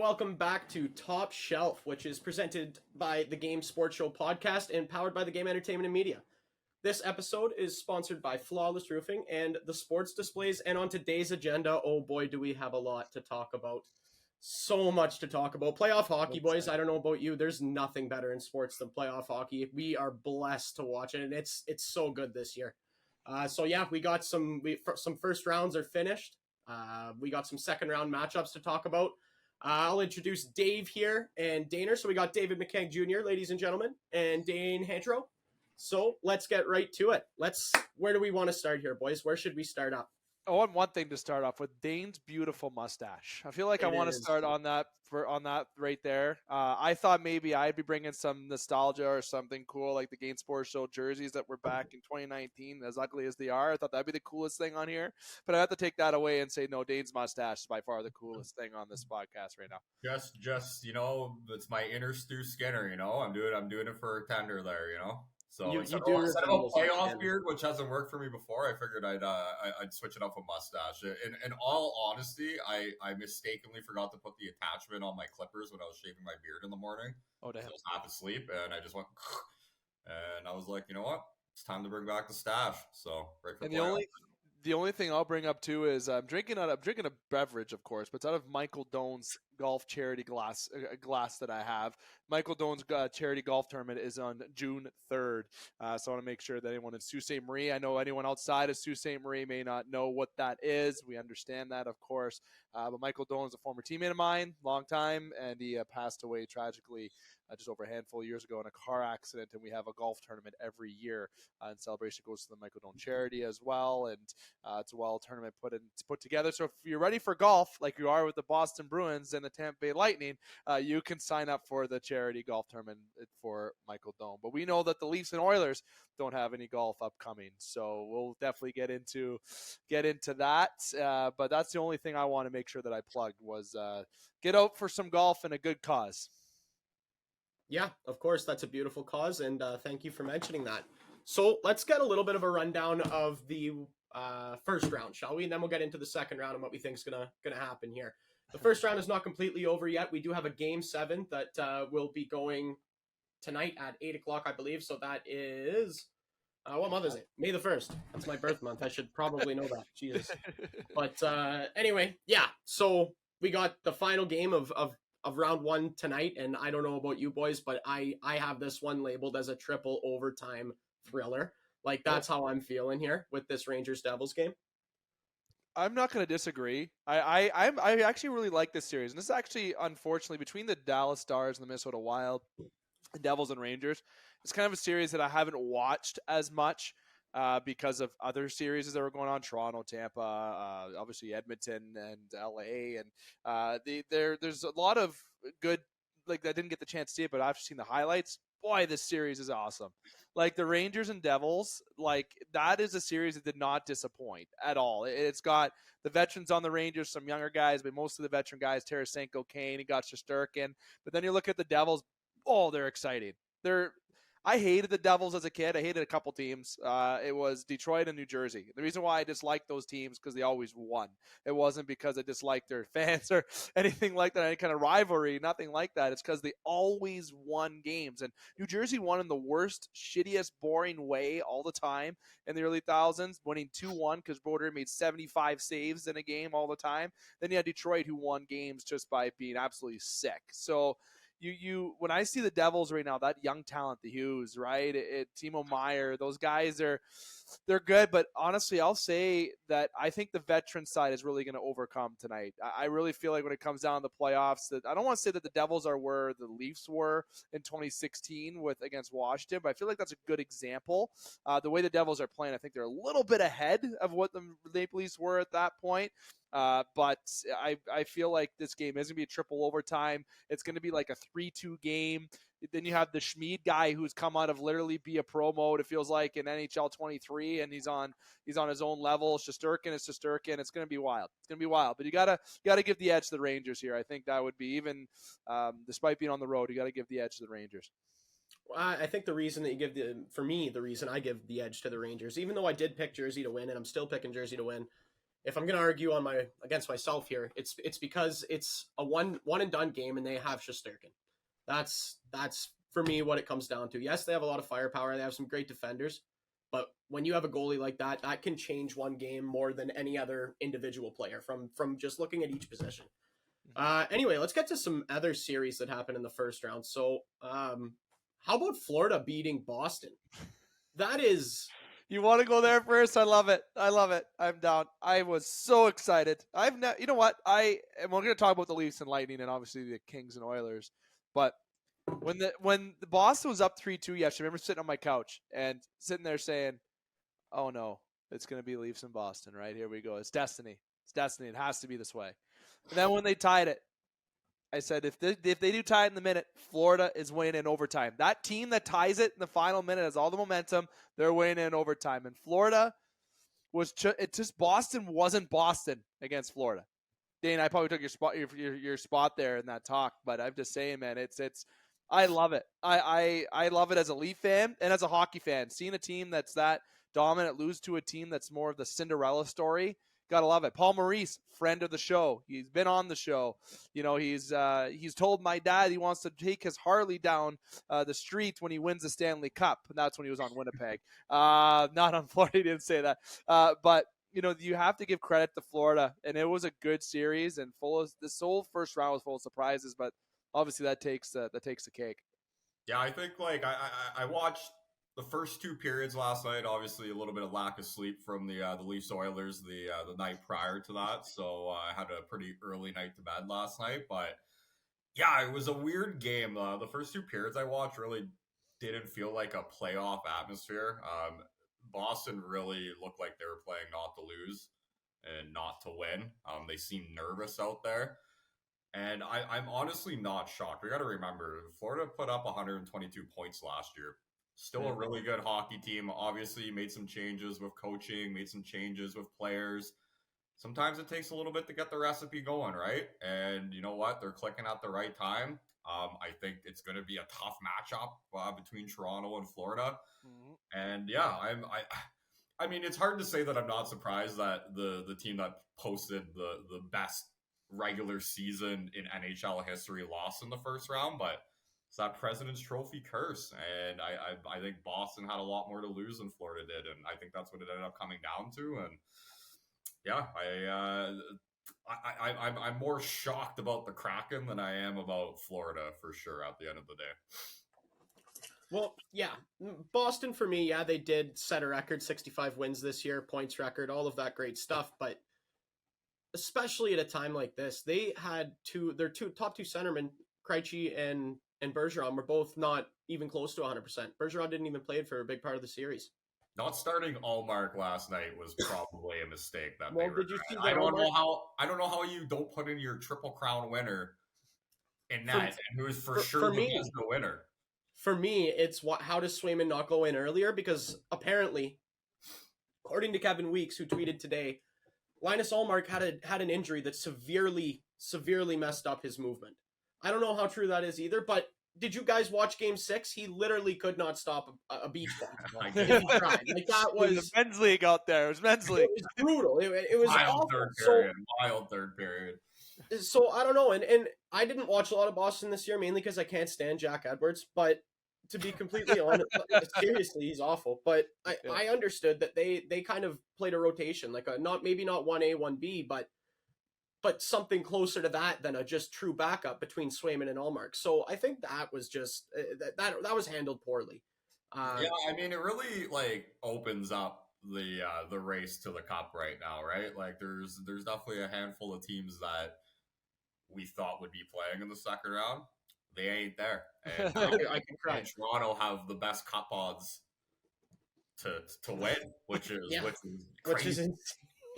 welcome back to Top Shelf, which is presented by the Game Sports Show podcast and powered by the Game Entertainment and Media. This episode is sponsored by Flawless Roofing and the sports displays, and on today's agenda, oh boy, do we have a lot to talk about. So much to talk about. Playoff hockey, boys. I don't know about you. There's nothing better in sports than playoff hockey. We are blessed to watch it, and it's so good this year. We got some first rounds are finished. We got some second round matchups to talk about. I'll introduce Dave here and Dane. So we got David McCaig Jr., ladies and gentlemen, and Dane Hancherow. So let's get right to it. Where do we want to start here, boys? Where should we start up? I want one thing to start off with: Dane's beautiful mustache. I feel like I want to start on that right there. I thought maybe I'd be bringing some nostalgia or something cool, like the Game Sports Show jerseys that were back in 2019, as ugly as they are. I thought that'd be the coolest thing on here, but I have to take that away and say no. Dane's mustache is by far the coolest thing on this podcast right now. Just it's my inner Stu Skinner. I'm doing it for a tender there. So instead of a playoff beard, which hasn't worked for me before, I figured I'd switch it up with mustache. In all honesty, I mistakenly forgot to put the attachment on my clippers when I was shaving my beard in the morning. Oh, damn. I was half asleep, and I just went, and I was like, you know what? It's time to bring back the stash. So right for the only thing I'll bring up too is I'm drinking a beverage, of course, but it's out of Michael Doan's golf charity glass that I have. Michael Doan's charity golf tournament is on June 3rd. So I want to make sure that anyone in Sault Ste. Marie, I know anyone outside of Sault Ste. Marie may not know what that is. We understand that, of course. But Michael Doan is a former teammate of mine, long time, and he passed away tragically just over a handful of years ago in a car accident. And we have a golf tournament every year. And celebration goes to the Michael Doan charity as well. And it's a well tournament put together. So if you're ready for golf, like you are with the Boston Bruins and the Tampa Bay Lightning, you can sign up for the charity golf tournament for Michael Doan. But we know that the Leafs and Oilers don't have any golf upcoming, so we'll definitely get into that. But that's the only thing I want to make sure that I plugged was get out for some golf and a good cause. Yeah, of course, that's a beautiful cause, and thank you for mentioning that. So let's get a little bit of a rundown of the first round, shall we? And then we'll get into the second round and what we think is gonna happen here. The first round is not completely over yet. We do have a Game 7 that will be going tonight at 8 o'clock, I believe. So that is, what month is it? May the 1st. That's my birth month. I should probably know that. Jesus. But anyway, yeah. So we got the final game of round 1 tonight. And I don't know about you boys, but I have this one labeled as a triple overtime thriller. Like, that's how I'm feeling here with this Rangers-Devils game. I'm not going to disagree. I actually really like this series. And this is actually, unfortunately, between the Dallas Stars and the Minnesota Wild, the Devils and Rangers, it's kind of a series that I haven't watched as much because of other series that were going on, Toronto, Tampa, obviously Edmonton and LA. And there's a lot of good, like, I didn't get the chance to see it, but I've seen the highlights. Boy, this series is awesome. Like, the Rangers and Devils, like, that is a series that did not disappoint at all. It's got the veterans on the Rangers, some younger guys, but most of the veteran guys, Tarasenko, Kane, you got Shesterkin. But then you look at the Devils, they're exciting. I hated the Devils as a kid. I hated a couple teams. It was Detroit and New Jersey. The reason why I disliked those teams because they always won. It wasn't because I disliked their fans or anything like that, any kind of rivalry, nothing like that. It's because they always won games. And New Jersey won in the worst, shittiest, boring way all the time in the early thousands, winning 2-1 because Brodeur made 75 saves in a game all the time. Then you had Detroit who won games just by being absolutely sick. So You when I see the Devils right now, that young talent, the Hughes, right? Timo Meier, those guys they're good, but honestly, I'll say that I think the veteran side is really going to overcome tonight. I really feel like when it comes down to the playoffs, that I don't want to say that the Devils are where the Leafs were in 2016 against Washington, but I feel like that's a good example. The way the Devils are playing, I think they're a little bit ahead of what the Maple Leafs were at that point. But I feel like this game is going to be a triple overtime. It's going to be like a 3-2 game. Then you have the Schmid guy who's come out of literally be a pro mode. It feels like in NHL 23, and he's on his own level. Shesterkin is Shesterkin. It's going to be wild. It's going to be wild. But you gotta give the edge to the Rangers here. I think that would be even despite being on the road, you got to give the edge to the Rangers. I think the reason that you give the reason I give the edge to the Rangers, even though I did pick Jersey to win, and I'm still picking Jersey to win, if I'm going to argue against myself here, it's because it's a one and done game and they have Shesterkin. That's for me what it comes down to. Yes, they have a lot of firepower. They have some great defenders, but when you have a goalie like that, that can change one game more than any other individual player from just looking at each position. Anyway, let's get to some other series that happened in the first round. So, how about Florida beating Boston? That is... You want to go there first? I love it. I'm down. I was so excited. You know what? And we're going to talk about the Leafs and Lightning and obviously the Kings and Oilers. But when the Boston was up 3-2 yesterday, I remember sitting on my couch and sitting there saying, "Oh no, it's going to be Leafs and Boston, right? Here we go. It's destiny. It's destiny. It has to be this way." And then when they tied it, I said, if they do tie it in the minute, Florida is winning in overtime. That team that ties it in the final minute has all the momentum. They're winning in overtime. And Florida was just Boston wasn't Boston against Florida. Dane, I probably took your spot there in that talk, but I'm just saying, man, it's I love it. I love it as a Leaf fan and as a hockey fan. Seeing a team that's that dominant lose to a team that's more of the Cinderella story. Gotta love it. Paul Maurice, friend of the show. He's been on the show. You know, he's told my dad he wants to take his Harley down the street when he wins the Stanley Cup. And that's when he was on Winnipeg. Not on Florida. He didn't say that. But, you know, you have to give credit to Florida. And it was a good series and this whole first round was full of surprises. But obviously that takes the cake. Yeah, I think I watched the first two periods last night. Obviously, a little bit of lack of sleep from the Leafs Oilers the night prior to that, so I had a pretty early night to bed last night. But yeah, it was a weird game. The first two periods I watched really didn't feel like a playoff atmosphere. Boston really looked like they were playing not to lose and not to win. They seemed nervous out there. And I'm honestly not shocked. We got to remember, Florida put up 122 points last year. Still a really good hockey team. Obviously, made some changes with coaching, made some changes with players. Sometimes it takes a little bit to get the recipe going, right? And you know what? They're clicking at the right time. I think it's going to be a tough matchup between Toronto and Florida. Mm-hmm. And yeah, I mean, it's hard to say that I'm not surprised that the team that posted the best regular season in NHL history lost in the first round, but it's that President's Trophy curse, and I think Boston had a lot more to lose than Florida did, and I think that's what it ended up coming down to. And yeah, I'm more shocked about the Kraken than I am about Florida for sure at the end of the day. Well, yeah, Boston for me, yeah, they did set a record, 65 wins this year, points record, all of that great stuff, but especially at a time like this, they had their top two centermen, Krejci and Bergeron, were both not even close to 100%. Bergeron didn't even play for a big part of the series. Not starting Allmark last night was probably a mistake. That well, did you see that? I don't know how you don't put in your Triple Crown winner in that, and who is for sure the winner. For me, it's how does Swayman not go in earlier? Because apparently, according to Kevin Weeks, who tweeted today, Linus Allmark had an injury that severely messed up his movement. I don't know how true that is either, but did you guys watch Game 6? He literally could not stop a beach ball. Like that was the men's league out there. It was men's league. It was brutal. It was wild awful. Wild third period. So I don't know, and I didn't watch a lot of Boston this year, mainly because I can't stand Jack Edwards. But to be completely honest, seriously, he's awful. But I understood that they kind of played a rotation, like maybe not 1A, 1B, but something closer to that than a just true backup between Swayman and Allmark. So I think that was just that was handled poorly. Yeah, I mean, it really opens up the race to the cup right now, right? Like there's definitely a handful of teams that we thought would be playing in the second round. They ain't there. And I can cry. Toronto have the best cup odds to win, which is insane.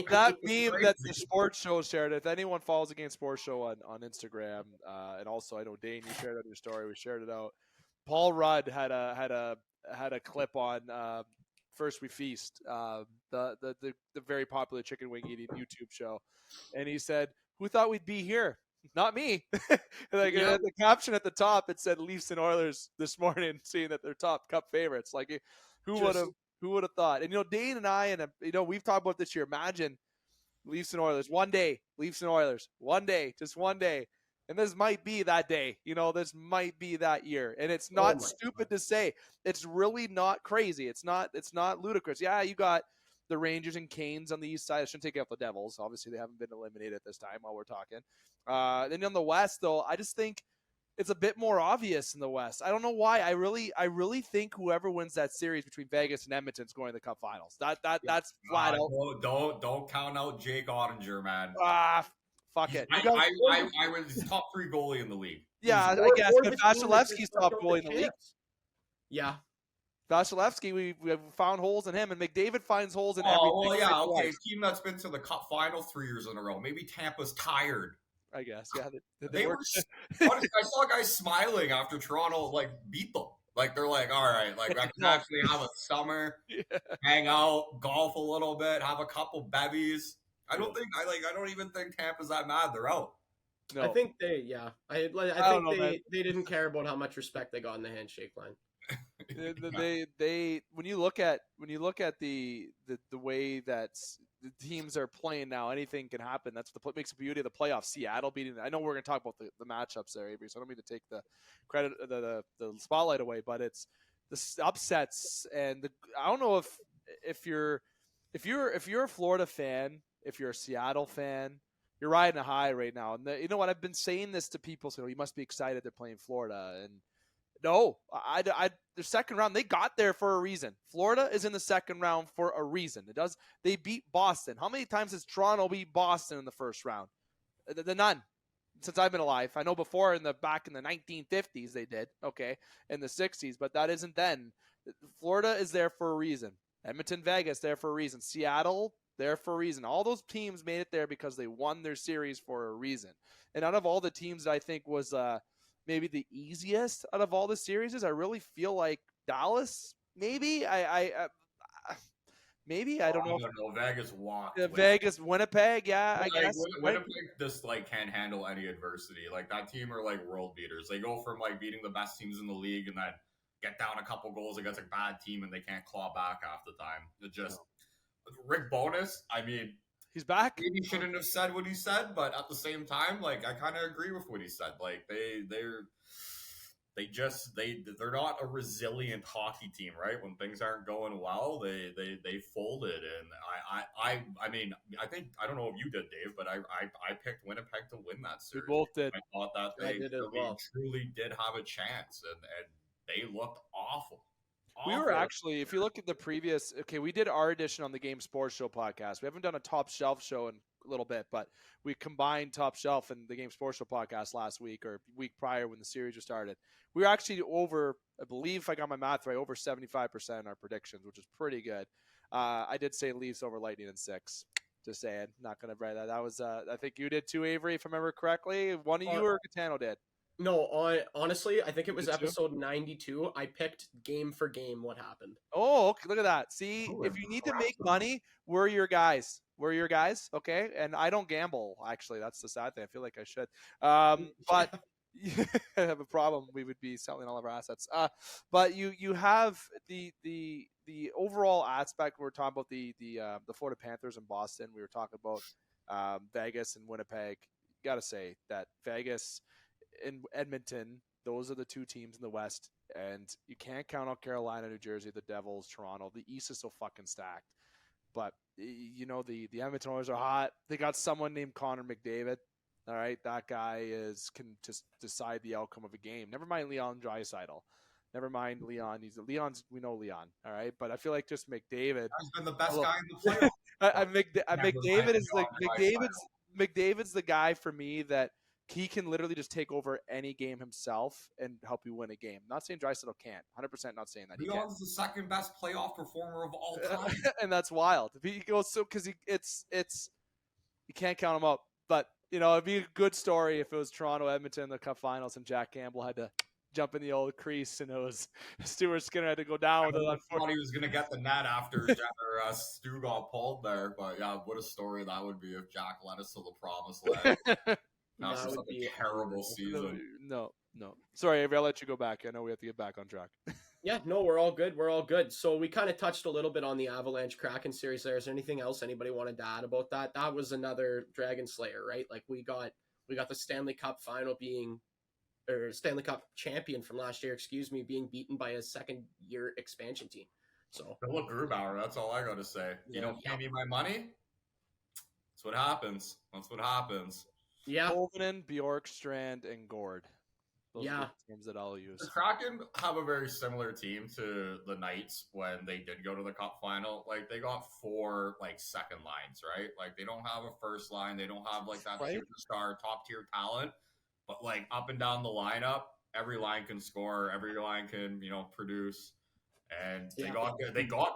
That meme that the sports show shared, if anyone follows the Game Sports Show on Instagram, and also I know Dane, you shared it on your story, we shared it out. Paul Rudd had a clip on First We Feast, the very popular chicken wing eating YouTube show, and he said, "Who thought we'd be here? Not me." The caption at the top, it said Leafs and Oilers this morning, seeing that they're top cup favorites. Like who would have thought? And Dane and I, and we've talked about this year. Imagine Leafs and Oilers. One day. Leafs and Oilers. One day. Just one day. And this might be that day. This might be that year. And it's not stupid to say. It's really not crazy. It's not ludicrous. Yeah, you got the Rangers and Canes on the east side. I shouldn't take out the Devils. Obviously, they haven't been eliminated at this time while we're talking. Then on the West, though, I just think it's a bit more obvious in the West. I don't know why. I really think whoever wins that series between Vegas and Edmonton is going to the Cup Finals. That's flat out. Don't count out Jake Ottinger, man. Fuck it. I was top 3 goalie in the league. Yeah, I guess. But Vasilevsky's top goalie in the league. Yeah. Vasilevsky, we found holes in him, and McDavid finds holes in everything. Oh, well, yeah, okay. Team that's been to the Cup Final 3 years in a row. Maybe Tampa's tired. I guess, yeah. They were. Honestly, I saw guys smiling after Toronto beat them. They're like, all right, I can actually have a summer, hang out, golf a little bit, have a couple bevies. I don't even think Tampa's that mad. They're out. No. I think they didn't care about how much respect they got in the handshake line. They when you look at the way that the teams are playing now, anything can happen. That's what makes the beauty of the playoffs. Seattle beating. I know we're going to talk about the matchups there, Avery. So I don't mean to take the credit, the spotlight away, but it's the upsets and I don't know if you're a Florida fan, if you're a Seattle fan, you're riding a high right now. And you know what? I've been saying this to people, so you must be excited they're playing Florida. And no, the second round, they got there for a reason. Florida is in the second round for a reason. They beat Boston. How many times has Toronto beat Boston in the first round? None. Since I've been alive. I know before back in the 1950s they did, okay, in the 60s, but that isn't then. Florida is there for a reason. Edmonton, Vegas, there for a reason. Seattle, there for a reason. All those teams made it there because they won their series for a reason. And out of all the teams that I think was maybe the easiest out of all the series, I really feel like Dallas, maybe. Maybe I don't know. Vegas walked. Vegas, Winnipeg, yeah, I guess. Winnipeg just can't handle any adversity. That team are world beaters. They go from beating the best teams in the league and then get down a couple goals against a bad team and they can't claw back half the time. It just Rick Bowness. I mean, he's back. Maybe he shouldn't have said what he said, but at the same time, I kind of agree with what he said. They're not a resilient hockey team, right? When things aren't going well, they folded. And I think I don't know if you did, Dave, but I picked Winnipeg to win that series. We both did. I thought that they truly did have a chance, and they looked awful. We were actually, if you look at the previous, we did our edition on the Game Sports Show podcast. We haven't done a Top Shelf show in a little bit, but we combined Top Shelf and the Game Sports Show podcast last week or week prior when the series just started. We were actually over, I believe if I got my math right, over 75% in our predictions, which is pretty good. I did say Leafs over Lightning in 6. Just saying, not going to write that. That was, I think you did too, Avery, if I remember correctly. One of you or Catano did. No, honestly, I think it was episode 92. I picked game for game what happened. Oh, okay, look at that. See, if you need to make money, we're your guys. We're your guys, okay? And I don't gamble, actually. That's the sad thing. I feel like I should. But I have a problem. We would be selling all of our assets. But you have the overall aspect. We're talking about the Florida Panthers in Boston. We were talking about Vegas and Winnipeg. Got to say that Vegas in Edmonton, those are the two teams in the West, and you can't count out Carolina, New Jersey, the Devils, Toronto. The East is so fucking stacked. But the Edmonton Oilers are hot. They got someone named Connor McDavid. All right, that guy can just decide the outcome of a game. Never mind Leon Draisaitl. Never mind Leon. We know Leon. All right, but I feel like just McDavid. He's been the best guy in the playoffs. McDavid's the guy for me that he can literally just take over any game himself and help you win a game. Not saying Draisaitl can't. 100% not saying that. Leon's the second best playoff performer of all time. And that's wild. If he goes because you can't count him up. But it'd be a good story if it was Toronto, Edmonton in the Cup Finals, and Jack Campbell had to jump in the old crease, and it was Stuart Skinner had to go down with it. I thought he was going to get the net after Stu got pulled there. But yeah, what a story that would be if Jack led us to the promised land. That would be a terrible season. No. Sorry, Avery, I'll let you go back. I know we have to get back on track. Yeah, no, we're all good. We're all good. So we kind of touched a little bit on the Avalanche Kraken series there. Is there anything else anybody wanted to add about that? That was another Dragon Slayer, right? Like we got the Stanley Cup final being or Stanley Cup champion from last year, excuse me, being beaten by a second year expansion team. So Philip Grubauer, that's all I got to say. Yeah. You don't pay me my money? That's what happens. That's what happens. yeah, Hovinen, Bjorkstrand, and Gord. Those yeah. are the names that I'll use. The Kraken have a very similar team to the Knights when they did go to the Cup final. Like, they got 4, like, second lines, right? Like, they don't have a first line. They don't have, like, that Right. superstar, top-tier talent. But, like, up and down the lineup, every line can score. Every line can, produce. And they got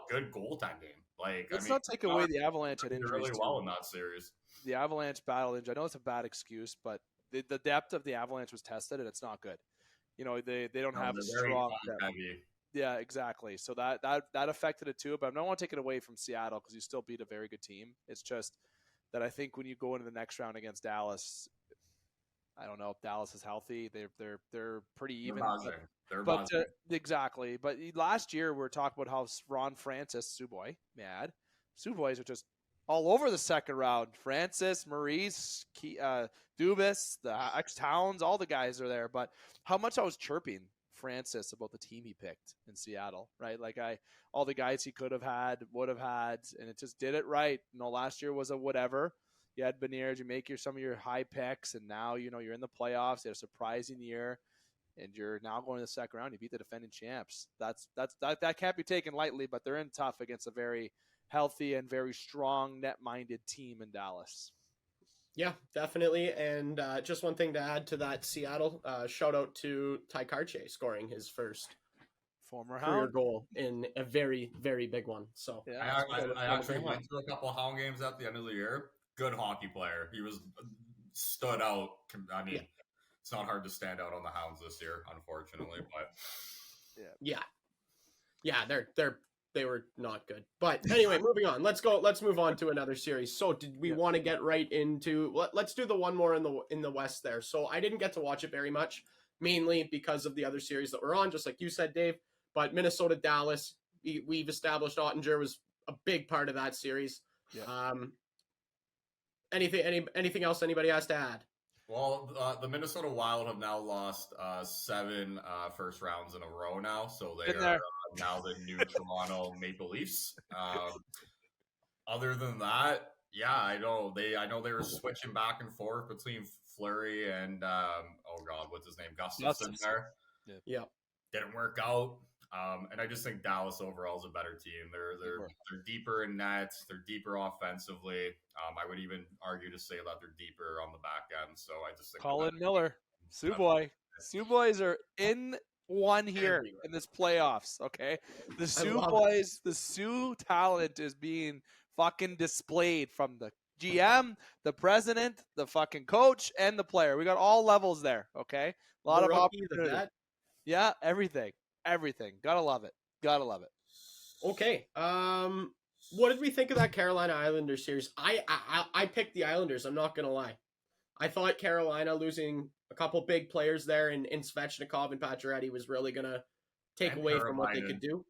good goaltending. Like, Let's not take away the Avalanche had injuries really too. well in that series. The Avalanche battle injury. I know it's a bad excuse, but the depth of the Avalanche was tested, and it's not good. They don't have a strong depth. Yeah, exactly. So that affected it too. But I don't want to take it away from Seattle because you still beat a very good team. It's just that I think when you go into the next round against Dallas, I don't know if Dallas is healthy. They're pretty even. They're exactly. But last year we were talking about how Ron Francis, Suboys are just all over the second round. Francis, Maurice, Dubas, the X-Towns, all the guys are there. But how much I was chirping Francis about the team he picked in Seattle, right? Like all the guys he could have had, would have had, and it just did it right. Last year was a whatever. You had Beniers, you make some of your high picks, and now you're in the playoffs. You had a surprising year, and you're now going to the second round. You beat the defending champs. That can't be taken lightly, but they're in tough against a very healthy and very strong, net-minded team in Dallas. Yeah, definitely. And just one thing to add to that Seattle, shout out to Ty Karche scoring his first former career Hound goal in a very, very big one. So yeah, I actually went to a couple of Hound games at the end of the year. Good hockey player. He was stood out. I mean, It's not hard to stand out on the Hounds this year, unfortunately. But they were not good. But anyway, moving on. Let's move on to another series. So did we want to get right into let's do the one more in the West there. So I didn't get to watch it very much, mainly because of the other series that we're on, just like you said, Dave. But Minnesota, Dallas, we've established Ottinger was a big part of that series. Yeah. Anything else anybody has to add? Well, the Minnesota Wild have now lost 7 first rounds in a row now, so they are now the new Toronto Maple Leafs. Other than that, yeah, I know they were switching back and forth between Fleury and what's his name, Gustafsson there. Yeah, didn't work out. And I just think Dallas overall is a better team. They're deeper in nets. They're deeper offensively. I would even argue to say that they're deeper on the back end. So I just think Colin Miller, Sioux Boys are in one here in this playoffs. Okay, the Sioux talent is being fucking displayed from the GM, the president, the fucking coach, and the player. We got all levels there. Okay, a lot of opportunity. Yeah, everything. Gotta love it. Okay. What did we think of that Carolina Islanders series? I picked the Islanders. I'm not gonna lie. I thought Carolina losing a couple big players there in Svechnikov and Pacioretty was really gonna take away from what they could do.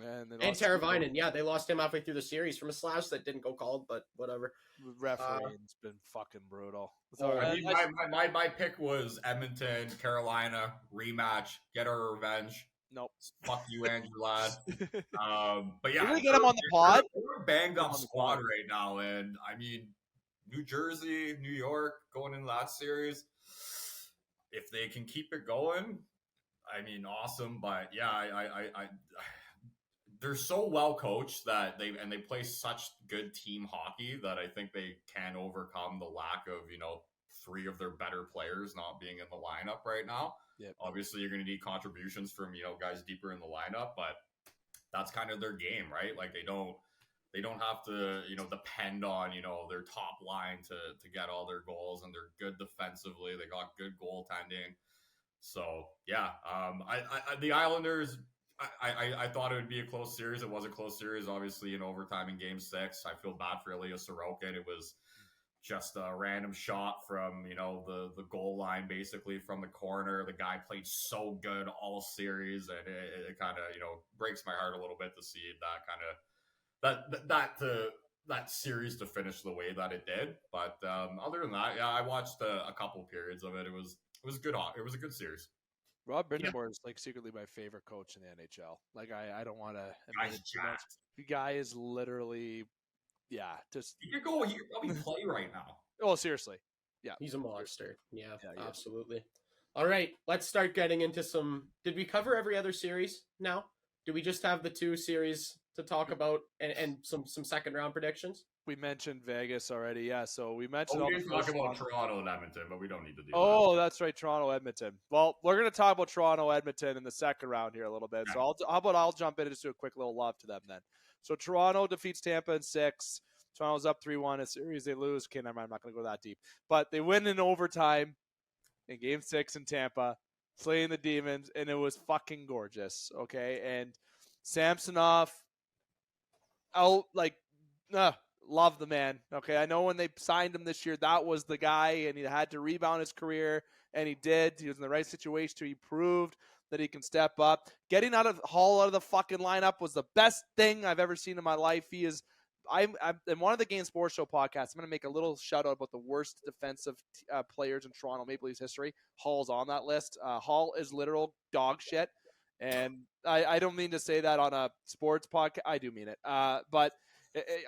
And Teravainen, yeah, they lost him halfway through the series from a slash that didn't go called, but whatever. Refereeing's been fucking brutal. My pick was Edmonton, Carolina rematch, get our revenge. Nope. Fuck you, Andrew lad. But yeah, we're gonna get him on the pod. We're a banged up squad right now, and I mean, New Jersey, New York, going into that series. If they can keep it going, I mean, awesome. But yeah, I they're so well coached that they play such good team hockey that I think they can overcome the lack of 3 of their better players not being in the lineup right now. Yep. Obviously, you're going to need contributions from guys deeper in the lineup, but that's kind of their game, right? Like they don't have to depend on their top line to get all their goals, and they're good defensively. They got good goaltending. So yeah, the Islanders. I thought it would be a close series. It was a close series, obviously in overtime in Game 6. I feel bad for Ilya Sorokin. It was just a random shot from, the goal line, basically from the corner. The guy played so good all series, and it kind of, breaks my heart a little bit to see that series to finish the way that it did. But other than that, yeah, I watched a couple periods of it. It was good. It was a good series. Rob Brindamore is like secretly my favorite coach in the NHL. Like I don't want to admit it too much. The guy is literally, just he could probably play right now. Oh, seriously, yeah, he's a monster. Yeah, absolutely. All right, let's start getting into some. Did we cover every other series now? Do we just have the 2 series to talk about and some second round predictions? We mentioned Vegas already, yeah. So we mentioned. We didn't talk about Toronto and Edmonton, but we don't need to do that. Oh, that's right, Toronto, Edmonton. Well, we're going to talk about Toronto, Edmonton in the second round here a little bit. Yeah. So I'll jump in and just do a quick little love to them then. So Toronto defeats Tampa in 6. Toronto's up 3-1. A series they lose. Okay, never mind. I'm not going to go that deep. But they win in overtime in Game 6 in Tampa, slaying the Demons, and it was fucking gorgeous. Okay, and Samsonov out love the man. Okay, I know when they signed him this year, that was the guy, and he had to rebound his career, and he did. He was in the right situation. He proved that he can step up. Getting Hall out of the fucking lineup was the best thing I've ever seen in my life. He is. I'm in one of the Game Sports Show podcasts. I'm going to make a little shout out about the worst defensive players in Toronto Maple Leafs history. Hall's on that list. Hall is literal dog shit, and I don't mean to say that on a sports podcast. I do mean it, but.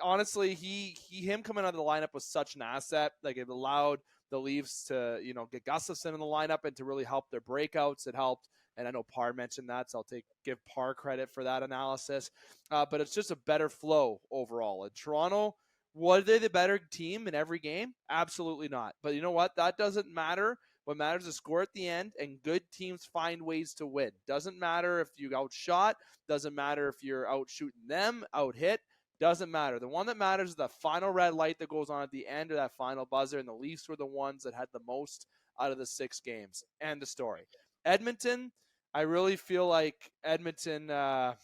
Honestly, him coming out of the lineup was such an asset. Like, it allowed the Leafs to, get Gustafsson in the lineup and to really help their breakouts. It helped, and I know Parr mentioned that, so I'll give Parr credit for that analysis. But it's just a better flow overall. In Toronto, were they the better team in every game? Absolutely not. But you know what? That doesn't matter. What matters is score at the end, and good teams find ways to win. Doesn't matter if you outshot. Doesn't matter if you're out shooting them, out hit. Doesn't matter. The one that matters is the final red light that goes on at the end of that final buzzer, and the Leafs were the ones that had the most out of the 6 games. End of story. Edmonton, I really feel like Edmonton Dane,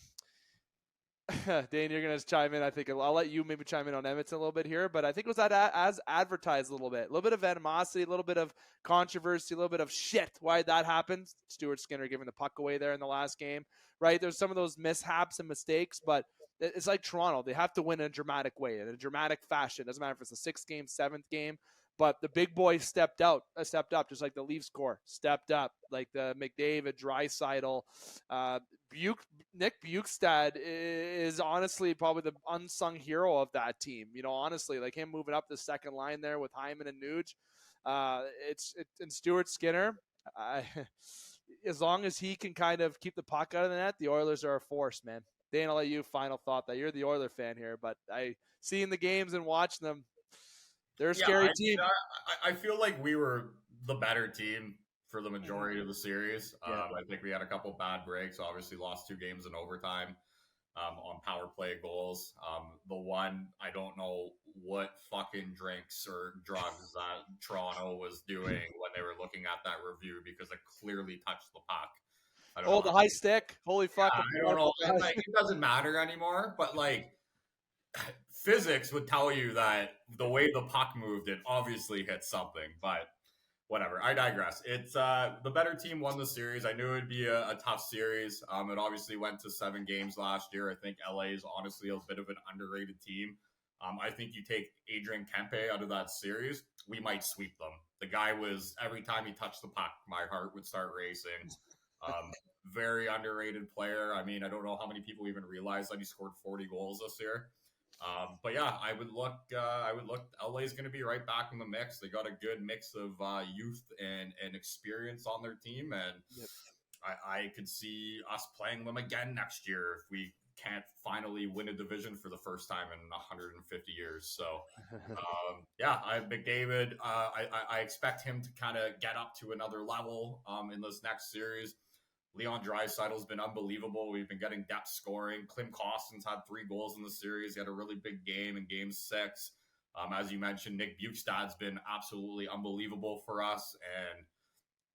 you're going to chime in. I think I'll let you maybe chime in on Edmonton a little bit here, but I think it was as advertised a little bit of animosity, a little bit of controversy, a little bit of shit. Why did that happen? Stuart Skinner giving the puck away there in the last game, right? There's some of those mishaps and mistakes, but it's like Toronto. They have to win in a dramatic way, in a dramatic fashion. It doesn't matter if it's the 6th game, 7th game, but the big boys stepped up, just like the Leafs core stepped up, like the McDavid, Draisaitl, Nick Bjugstad is honestly probably the unsung hero of that team. Honestly, like him moving up the second line there with Hyman and Nuge. And Stuart Skinner, as long as he can kind of keep the puck out of the net, the Oilers are a force, man. Dane, I'll let you final thought that you're the Oiler fan here, but seeing the games and watching them, they're a scary team. I feel like we were the better team for the majority of the series. I think we had a couple bad breaks. Obviously, lost 2 games in overtime on power play goals. The one, I don't know what fucking drinks or drugs that Toronto was doing when they were looking at that review, because it clearly touched the puck. The high stick. Holy fuck. Yeah, I don't know. It doesn't matter anymore, but physics would tell you that the way the puck moved, it obviously hit something, but whatever. I digress. It's the better team won the series. I knew it'd be a tough series. It obviously went to 7 games last year. I think LA is honestly a bit of an underrated team. I think you take Adrian Kempe out of that series, we might sweep them. The guy was, every time he touched the puck, my heart would start racing. Very underrated player. I mean, I don't know how many people even realize that he scored 40 goals this year. But yeah, I would look. LA is going to be right back in the mix. They got a good mix of youth and experience on their team, and I could see us playing them again next year if we can't finally win a division for the first time in 150 years. So, McDavid. I expect him to kind of get up to another level in this next series. Leon Draisaitl's been unbelievable. We've been getting depth scoring. Klim Kostin's had 3 goals in the series. He had a really big game in Game 6. As you mentioned, Nick Bjugstad's been absolutely unbelievable for us, and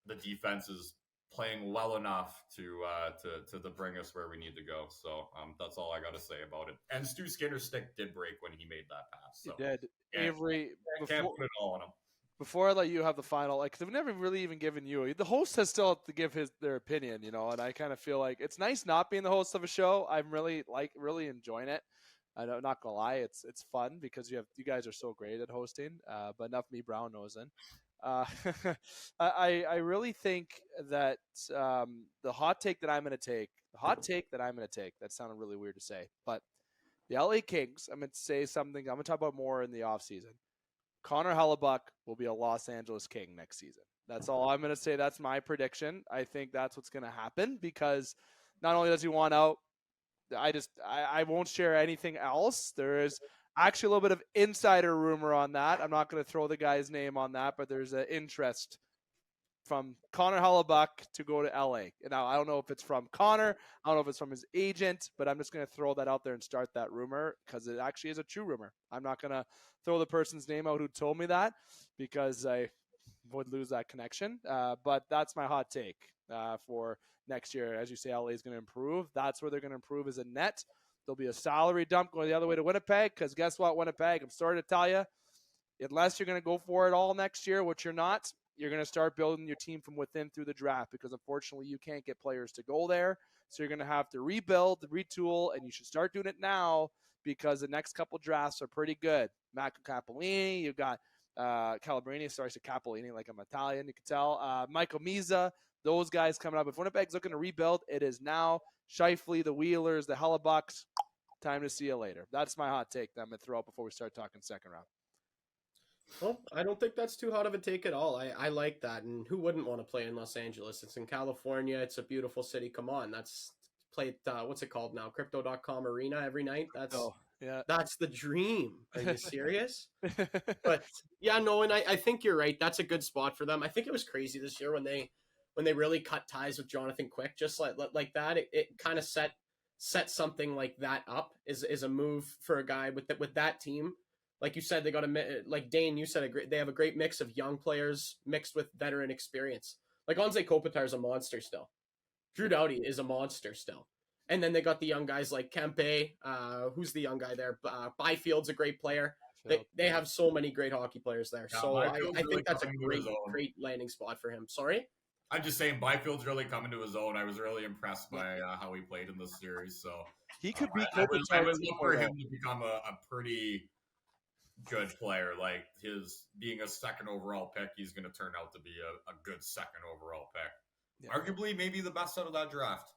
the defense is playing well enough to bring us where we need to go. So that's all I got to say about it. And Stu Skinner's stick did break when he made that pass. So He did. Avery, can't put it all on him. Before I let you have the final, like, because I've never really even given you, the host has still to give their opinion, and I kind of feel like it's nice not being the host of a show. I'm really enjoying it. I'm not gonna lie, it's fun because you guys are so great at hosting. But enough me brown nosing. I really think that the hot take that I'm gonna take, that sounded really weird to say, but the LA Kings, I'm gonna say something. I'm gonna talk about more in the offseason. Connor Hellebuck will be a Los Angeles King next season. That's all I'm going to say. That's my prediction. I think that's what's going to happen because not only does he want out, I won't share anything else. There is actually a little bit of insider rumor on that. I'm not going to throw the guy's name on that, but there's an interest from Connor Hellebuck to go to LA. Now, I don't know if it's from Connor. I don't know if it's from his agent, but I'm just going to throw that out there and start that rumor because it actually is a true rumor. I'm not going to throw the person's name out who told me that because I would lose that connection. But that's my hot take for next year. As you say, LA is going to improve. That's where they're going to improve is a net. There'll be a salary dump going the other way to Winnipeg because guess what, Winnipeg, I'm sorry to tell you, unless you're going to go for it all next year, which you're not, you're going to start building your team from within through the draft because unfortunately you can't get players to go there. So you're going to have to rebuild, retool, and you should start doing it now because the next couple drafts are pretty good. Matt Capolini, you've got Calabrini, sorry, I said Capolini like I'm Italian, you can tell. Michael Miza, those guys coming up. If Winnipeg's looking to rebuild, it is now. Scheifele, the Wheelers, the Hellebucks, time to see you later. That's my hot take that I'm going to throw out before we start talking second round. Well, I don't think that's too hot of a take at all. I like that. And who wouldn't want to play in Los Angeles? It's in California. It's a beautiful city. Come on. That's played, what's it called now? Crypto.com Arena every night. That's the dream. Are you serious? But yeah, no, and I think you're right. That's a good spot for them. I think it was crazy this year when they really cut ties with Jonathan Quick, just like that. It kind of set something like that up is a move for a guy with that team. Like you said, they got like Dane, you said, they have a great mix of young players mixed with veteran experience. Like Anze Kopitar is a monster still. Drew Doughty is a monster still. And then they got the young guys like Kempe, who's the young guy there? Byfield's a great player. They have so many great hockey players there. Yeah, so I think that's a great landing spot for him. Sorry? I'm just saying Byfield's really coming to his own. I was really impressed by how he played in this series. So he could be I would look for him to become a pretty good player. Like his being a second overall pick, he's going to turn out to be a good second overall pick. Yeah. Arguably, maybe the best out of that draft.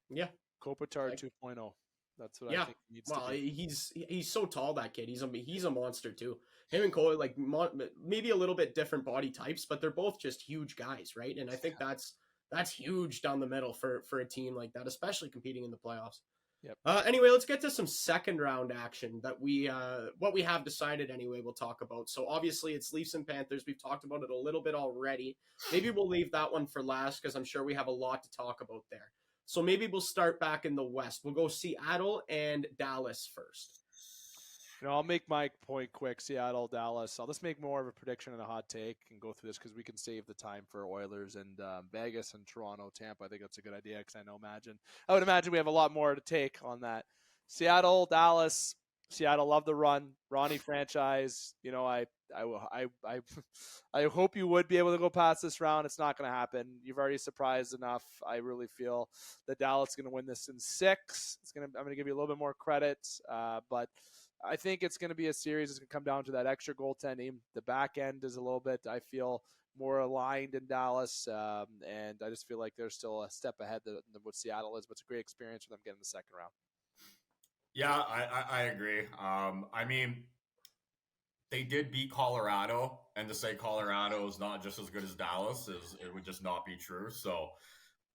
Yeah, Kopitar 2.0. That's what I think he needs to be. He's so tall, that kid. He's a monster too. Him and Cole, like maybe a little bit different body types, but they're both just huge guys, right? And I think that's huge down the middle for a team like that, especially competing in the playoffs. Yep. Anyway, let's get to some second round action that what we have decided anyway we'll talk about. So obviously it's Leafs and Panthers. We've talked about it a little bit already. Maybe we'll leave that one for last because I'm sure we have a lot to talk about there. So maybe we'll start back in the West. We'll go Seattle and Dallas first. I'll make my point quick. Seattle, Dallas. I'll just make more of a prediction and a hot take and go through this because we can save the time for Oilers and Vegas and Toronto, Tampa. I think that's a good idea because I would imagine we have a lot more to take on that. Seattle, Dallas. Seattle, love the run. Ronnie franchise. I hope you would be able to go past this round. It's not going to happen. You've already surprised enough. I really feel that Dallas is going to win this in 6. I'm going to give you a little bit more credit, but I think it's going to be a series. It's going to come down to that extra goaltending. The back end is a little bit, I feel, more aligned in Dallas, and I just feel like they're still a step ahead than what Seattle is, but it's a great experience for them getting the second round. Yeah, I agree. I mean, they did beat Colorado, and to say Colorado is not just as good as Dallas it would just not be true. So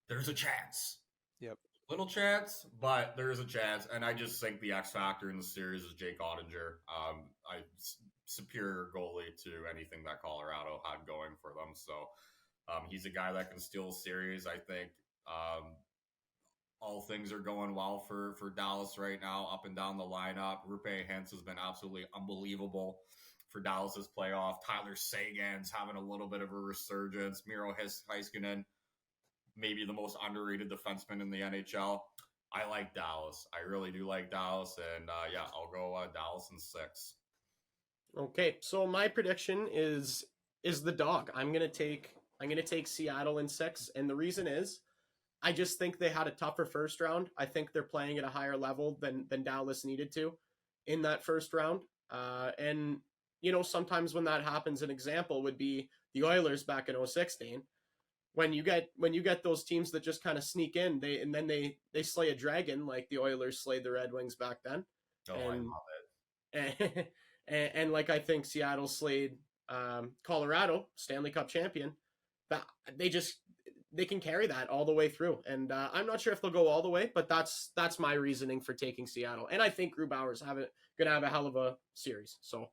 there's a chance. Yep. Little chance, but there is a chance. And I just think the X factor in the series is Jake Ottinger. Superior goalie to anything that Colorado had going for them. So he's a guy that can steal a series. I think all things are going well for Dallas right now, up and down the lineup. Roope Hintz has been absolutely unbelievable for Dallas's playoff. Tyler Seguin's having a little bit of a resurgence. Miro Heiskanen, maybe the most underrated defenseman in the NHL. I like Dallas. I really do like Dallas, and I'll go Dallas in 6. Okay, so my prediction is the dog. I'm gonna take Seattle in 6, and the reason is I just think they had a tougher first round. I think they're playing at a higher level than Dallas needed to in that first round. And sometimes when that happens, an example would be the Oilers back in 06, Dane. When you get those teams that just kind of sneak in, they slay a dragon like the Oilers slayed the Red Wings back then. Oh, I love it. And like I think Seattle slayed Colorado, Stanley Cup champion. That they can carry that all the way through. And I'm not sure if they'll go all the way, but that's my reasoning for taking Seattle. And I think Grubauer's gonna have a hell of a series. So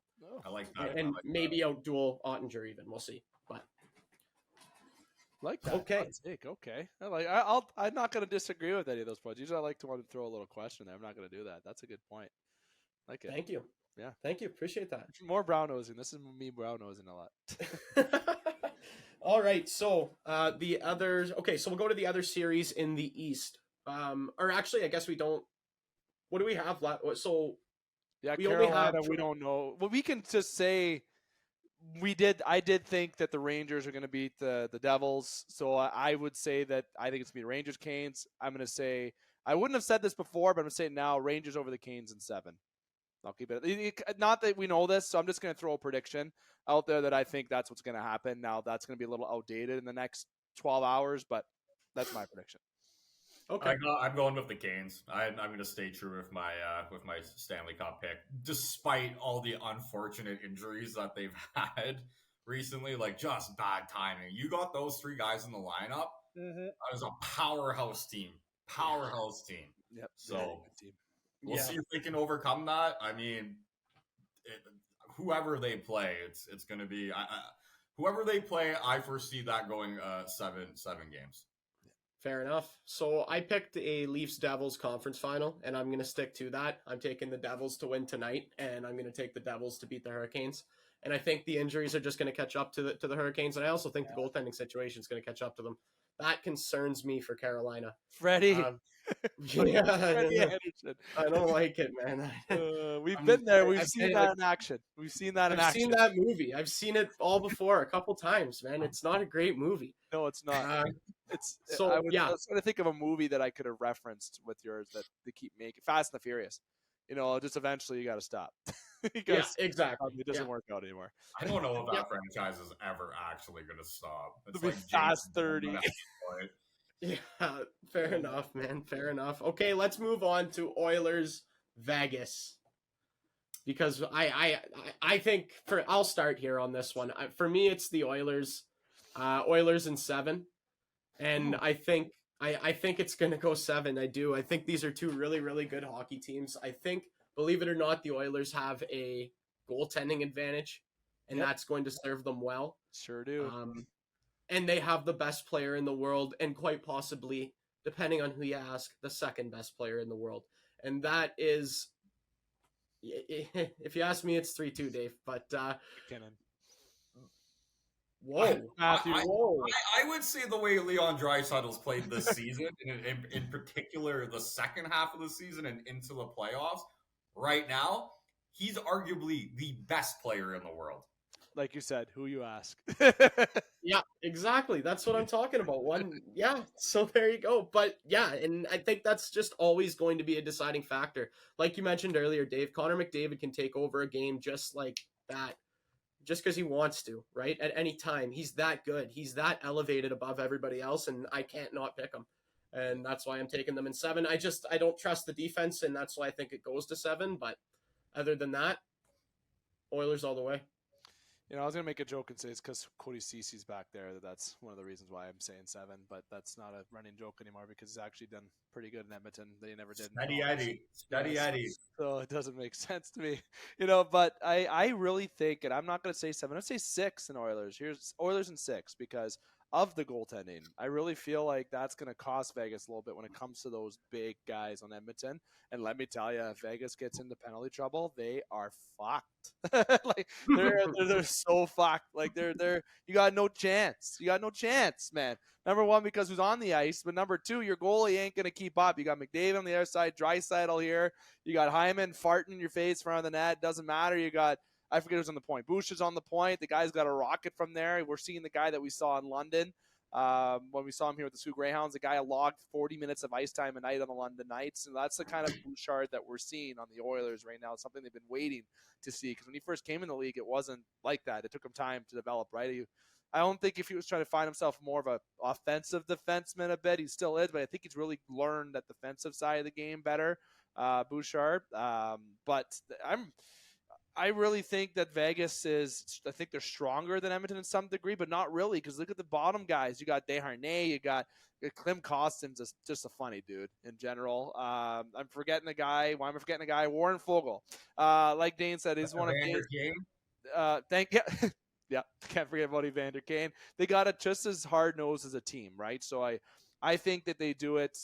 I like that. And maybe outduel Ottinger even. We'll see. But like that. Okay. Okay. I'm not going to disagree with any of those points. Usually I like to want to throw a little question there. I'm not going to do that. That's a good point. Like it. Thank you. Yeah. Thank you. Appreciate that. More brown nosing. This is me brown nosing a lot. All right. So the others. Okay. So we'll go to the other series in the East. Or actually, I guess we don't. What do we have left? So yeah, we Carolina. We don't know. Well, we can just say. I did think that the Rangers are going to beat the Devils, so I would say that I think it's going to be Rangers Canes. I'm going to say I wouldn't have said this before, but I'm going to say it now: Rangers over the Canes in 7. I'll keep it. Not that we know this, so I'm just going to throw a prediction out there that I think that's what's going to happen. Now that's going to be a little outdated in the next 12 hours, but that's my prediction. Okay, I'm going with the Canes. I'm going to stay true with my Stanley Cup pick, despite all the unfortunate injuries that they've had recently. Like just bad timing. You got those 3 guys in the lineup. Mm-hmm. That was a powerhouse team. Yep. So we'll see if they can overcome that. I mean, whoever they play, it's going to be whoever they play. I foresee that going 7 games. Fair enough. So I picked a Leafs-Devils conference final, and I'm going to stick to that. I'm taking the Devils to win tonight, and I'm going to take the Devils to beat the Hurricanes. And I think the injuries are just going to catch up to the Hurricanes, and I also think the goaltending situation is going to catch up to them. That concerns me for Carolina. Freddie. Yeah, I don't like it, man. We've been there. We've seen that in action. I've seen that movie. I've seen it all before a couple times, man. It's not a great movie. No, it's not. I was trying to think of a movie that I could have referenced with yours that they keep making. Fast and the Furious. Just eventually you got to stop. Exactly. It doesn't work out anymore. I don't know if that franchise is ever actually going to stop. It's like Fast 30. Yeah, fair enough, man. Fair enough. Okay, let's move on to Oilers Vegas. Because I think I'll start here on this one. For me, it's the Oilers. Oilers in 7. And I think it's going to go 7. I do. I think these are 2 really, really good hockey teams. I think, believe it or not, the Oilers have a goaltending advantage, and that's going to serve them well. Sure do. And they have the best player in the world, and quite possibly, depending on who you ask, the second best player in the world. And that is, if you ask me, it's 3-2, Dave. But whoa, Matthew! I would say the way Leon Draisaitl's played this season, in particular the second half of the season and into the playoffs, right now, he's arguably the best player in the world. Like you said, who you ask. Yeah, exactly. That's what I'm talking about. So there you go. But yeah, and I think that's just always going to be a deciding factor. Like you mentioned earlier, Dave, Connor McDavid can take over a game just like that, just because he wants to, right? At any time. He's that good. He's that elevated above everybody else, and I can't not pick him. And that's why I'm taking them in 7. I don't trust the defense, and that's why I think it goes to 7. But other than that, Oilers all the way. I was going to make a joke and say it's because Cody Cece's back there. That's one of the reasons why I'm saying 7, but that's not a running joke anymore because he's actually done pretty good in Edmonton. They never did. Steady Eddie. So it doesn't make sense to me, but I really think, and I'm not going to say 7, I'm going to say 6 in Oilers. Here's Oilers in 6 because of the goaltending. I really feel like that's going to cost Vegas a little bit when it comes to those big guys on Edmonton. And let me tell you, if Vegas gets into penalty trouble, they are fucked. Like they're so fucked. Like they're you got no chance. You got no chance, man. Number one, because who's on the ice, but number two, your goalie ain't going to keep up. You got McDavid on the other side, Draisaitl here. You got Hyman farting in your face in front of the net. Doesn't matter. You got, I forget who's on the point. Bush is on the point. The guy's got a rocket from there. We're seeing the guy that we saw in London when we saw him here with the Sioux Greyhounds. The guy logged 40 minutes of ice time a night on the London Knights. And that's the kind of Bouchard that we're seeing on the Oilers right now. It's something they've been waiting to see. Because when he first came in the league, it wasn't like that. It took him time to develop, right? I don't think if he was trying to find himself more of an offensive defenseman a bit, he still is, but I think he's really learned that defensive side of the game better, Bouchard. But I really think that Vegas I think they're stronger than Edmonton in some degree, but not really, because look at the bottom guys. You got Desharnais, you got Clem Costin's just a funny dude in general. I'm forgetting a guy. Why am I forgetting a guy? Warren Fogle. Like Dane said, he's one of Dane's. Thank you. Yeah, can't forget about Evander Kane. They got it just as hard-nosed as a team, right? So I think that they do it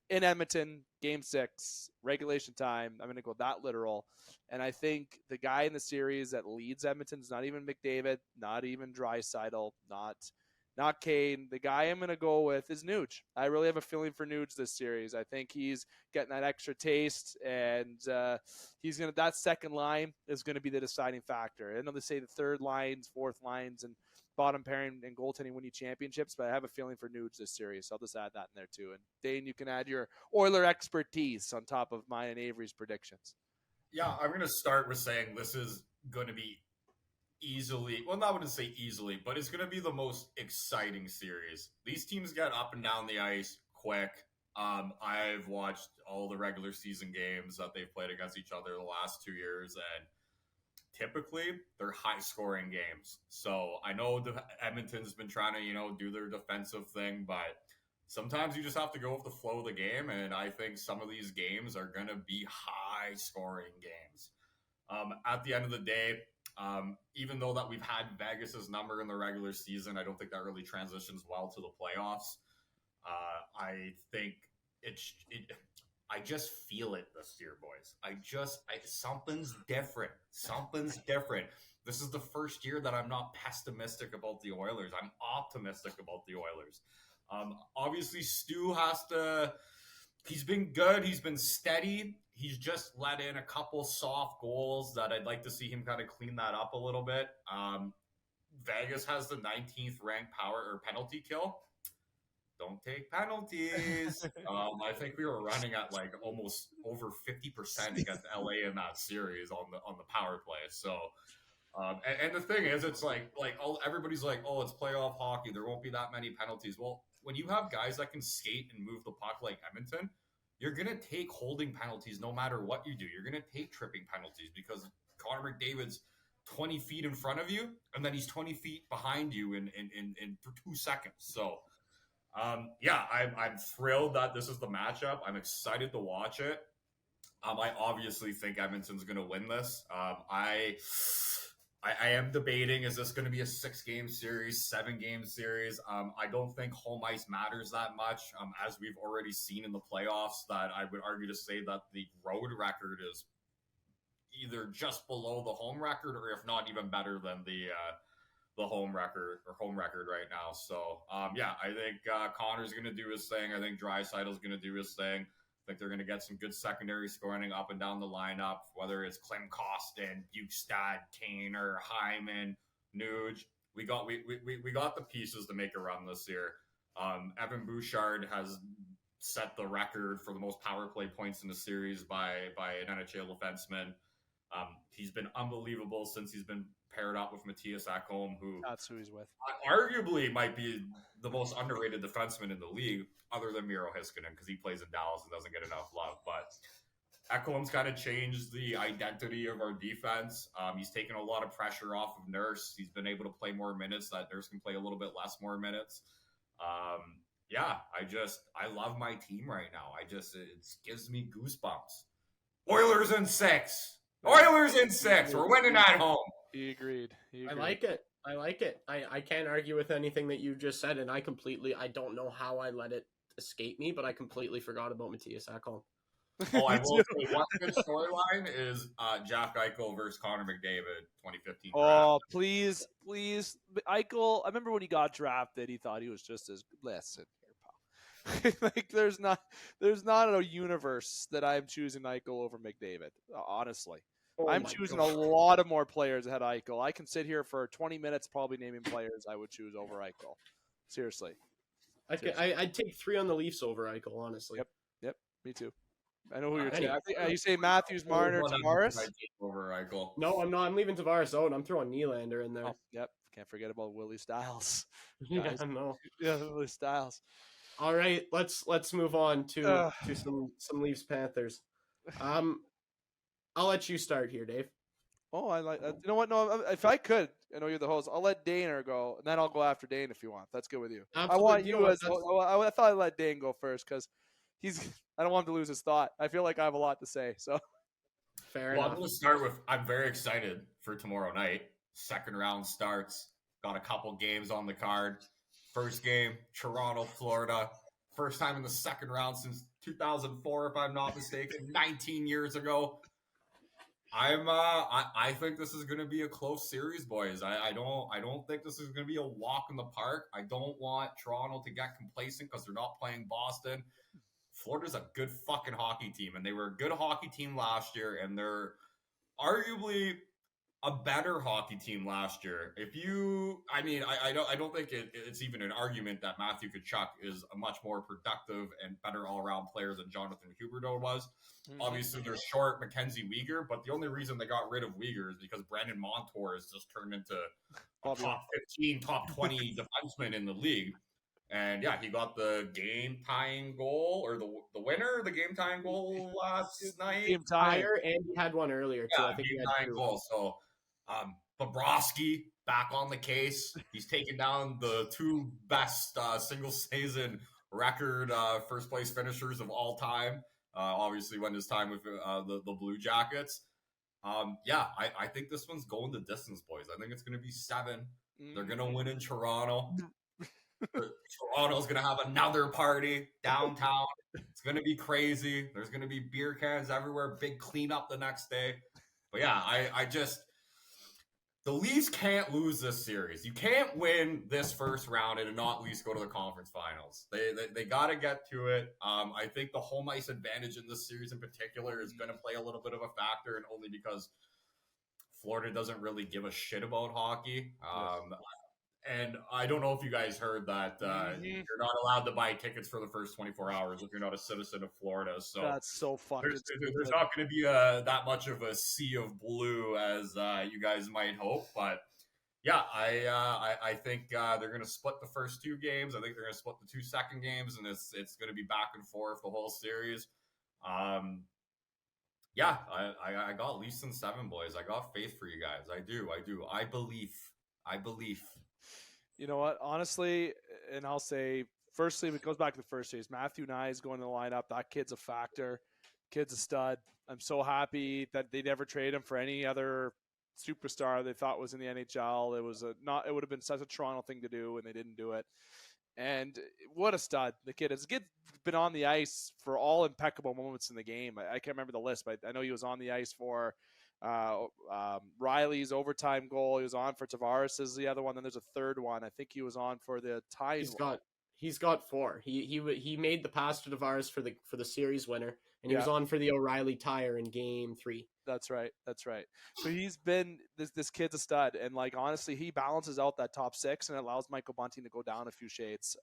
in Edmonton, Game 6, regulation time. I'm going to go that literal. And I think the guy in the series that leads Edmonton is not even McDavid, not even Draisaitl, not Kane. The guy I'm going to go with is Nuge. I really have a feeling for Nuge this series. I think he's getting that extra taste, and that second line is going to be the deciding factor. I know they say the third lines, fourth lines, and bottom pairing and goaltending win you championships, but I have a feeling for Nuge this series, so I'll just add that in there too. And Dane, you can add your Oiler expertise on top of mine and Avery's predictions. Yeah, I'm going to start with saying this is going to be easily, well, not going to say easily, but it's going to be the most exciting series. These teams get up and down the ice quick. I've watched all the regular season games that they've played against each other the last 2 years, and typically they're high scoring games. So I know Edmonton's been trying to, do their defensive thing, but sometimes you just have to go with the flow of the game. And I think some of these games are going to be high scoring games. At the end of the day, even though that we've had Vegas's number in the regular season, I don't think that really transitions well to the playoffs. I think I just feel it this year, boys. Something's different. Something's different. This is the first year that I'm not pessimistic about the Oilers. I'm optimistic about the Oilers. Obviously, Stu he's been good. He's been steady. He's just let in a couple soft goals that I'd like to see him kind of clean that up a little bit. Vegas has the 19th ranked power or penalty kill. Don't take penalties. I think we were running at like almost over 50% against LA in that series on the power play. So, and the thing is, it's like everybody's like, oh, it's playoff hockey. There won't be that many penalties. Well, when you have guys that can skate and move the puck like Edmonton, you're going to take holding penalties no matter what you do. You're going to take tripping penalties because Connor McDavid's 20 feet in front of you, and then he's 20 feet behind you in for 2 seconds. So, I'm thrilled that this is the matchup. I'm excited to watch it. I obviously think Edmonton's going to win this. I am debating, is this going to be a 6-game series, 7-game series? I don't think home ice matters that much, as we've already seen in the playoffs, that I would argue to say that the road record is either just below the home record, or if not even better than the home record right now. So, I think Connor's going to do his thing. I think Draisaitl's going to do his thing. I think they're going to get some good secondary scoring up and down the lineup, whether it's Clem Costin, Bukestad, Kaner, Hyman, Nuge. We got the pieces to make a run this year. Evan Bouchard has set the record for the most power play points in the series by an NHL defenseman. He's been unbelievable since he's been paired up with Matthias Ekholm, who that's who he's with. Arguably might be the most underrated defenseman in the league, other than Miro Heiskanen, because he plays in Dallas and doesn't get enough love. But Ekholm's kind of changed the identity of our defense. He's taken a lot of pressure off of Nurse. He's been able to play more minutes. That Nurse can play a little bit less more minutes. I love my team right now. It gives me goosebumps. Oilers in 6. Oilers in 6. We're winning at home. He agreed. I like it. I like it. I can't argue with anything that you just said, and I don't know how I let it escape me, but I completely forgot about Matthias Ekholm. Oh, I will say one good storyline is Jack Eichel versus Connor McDavid, 2015 draft. Oh, please. Eichel, I remember when he got drafted, he thought he was just as listen here, pal. Like there's not a universe that I'm choosing Eichel over McDavid, honestly. Oh I'm choosing a lot of more players ahead of Eichel. I can sit here for 20 minutes probably naming players I would choose over Eichel. Seriously. I'd take 3 on the Leafs over Eichel, honestly. Yep, me too. I know who you're saying. I think you say Matthews, Marner, Tavares. Over Eichel. No, I'm not. I'm leaving Tavares out. I'm throwing Nylander in there. Oh, yep. Can't forget about Willie Styles. Yeah, no. Yeah, Willie Styles. All right, let's move on to some Leafs Panthers. I'll let you start here, Dave. Oh, I like that. You know what? No, if I could, I know you're the host. I'll let Dane go, and then I'll go after Dane if you want. That's good with you. Absolutely. I want you as. I thought I'd let Dane go first because I don't want him to lose his thought. I feel like I have a lot to say. So fair enough. I'm going to start with. I'm very excited for tomorrow night. Second round starts. Got a couple games on the card. First game, Toronto, Florida. First time in the second round since 2004, if I'm not mistaken, 19 years ago. I think this is going to be a close series, boys. I don't think this is going to be a walk in the park. I don't want Toronto to get complacent because they're not playing Boston. Florida's a good fucking hockey team, and they were a good hockey team last year, and they're arguably a better hockey team last year. I don't think it's even an argument that Matthew Tkachuk is a much more productive and better all-around player than Jonathan Huberdeau was. Mm-hmm. Obviously, they're short Mackenzie Weegar, but the only reason they got rid of Weegar is because Brandon Montour has just turned into a top 15, top 20 defenseman in the league. And yeah, he got the game-tying goal, or the winner, the game-tying goal last night. Game-tire, and he had one earlier, too. Yeah, I think game-tying goal. So, Bobrovsky back on the case. He's taken down the 2 best single-season record first-place finishers of all time. Obviously, when his time with the Blue Jackets. I think this one's going the distance, boys. I think it's going to be 7. They're going to win in Toronto. Toronto's going to have another party downtown. It's going to be crazy. There's going to be beer cans everywhere, big cleanup the next day. But yeah, the Leafs can't lose this series. You can't win this first round and not at least go to the conference finals. They got to get to it. I think the home ice advantage in this series in particular is going to play a little bit of a factor, and only because Florida doesn't really give a shit about hockey. And I don't know if you guys heard that you're not allowed to buy tickets for the first 24 hours if you're not a citizen of Florida. So that's so fucking. There's not going to be that much of a sea of blue as you guys might hope. But yeah, I think they're going to split the first 2 games. I think they're going to split the 2 second games, and it's going to be back and forth the whole series. I got Leafs in 7, boys. I got faith for you guys. I do. I believe. You know what? Honestly, and I'll say, firstly, it goes back to the first series. Matthew Nye is going to the lineup. That kid's a factor. Kid's a stud. I'm so happy that they never traded him for any other superstar they thought was in the NHL. It would have been such a Toronto thing to do, and they didn't do it. And what a stud. The kid has been on the ice for all impeccable moments in the game. I can't remember the list, but I know he was on the ice for Riley's overtime goal. He was on for Tavares is the other one. Then there's a third one. I think he was on for the tie. He's got 4. He made the pass to Tavares for the series winner, and he was on for the O'Reilly tire in game 3. That's right. So he's been this kid's a stud, and like honestly, he balances out that top 6 and allows Michael Bunting to go down a few shades